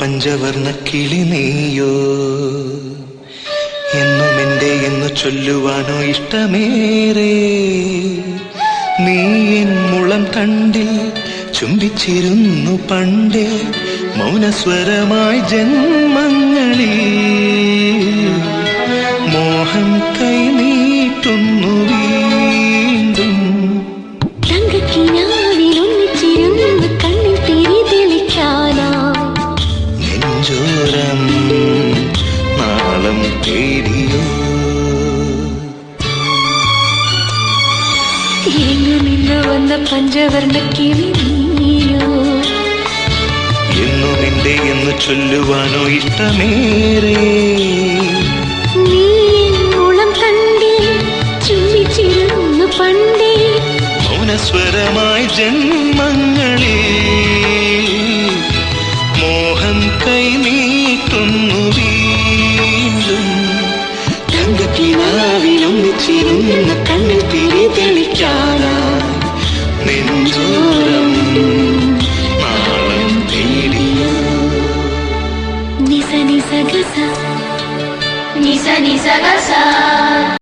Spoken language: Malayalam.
പഞ്ചവർണ്ണ കിളി നീയോ, എന്നും എന്റെ എന്നു ചൊല്ലുവാനോ ഇഷ്ടമേറെ. നീ എൻ മുളം തണ്ടിൽ ചുംബിച്ചിരുന്നു പണ്ടേ, മൗനസ്വരമായി ജന്മങ്ങളിൽ മോഹം കൈനീട്ടുന്നു വീണ്ടും. നെഞ്ചോരം നാളം തേടിയോ, വന്ന പഞ്ചവർണ്ണ കിളി നീയോ, എന്നും എന്റെ എന്ന് ചൊല്ലുവാനോ ഇഷ്ടമേറെ. നീ മുളം കണ്ടിൽ ചുംബിച്ചിരുന്നു പണ്ടേ, മൗനസ്വരമായി ജന്മങ്ങളിൽ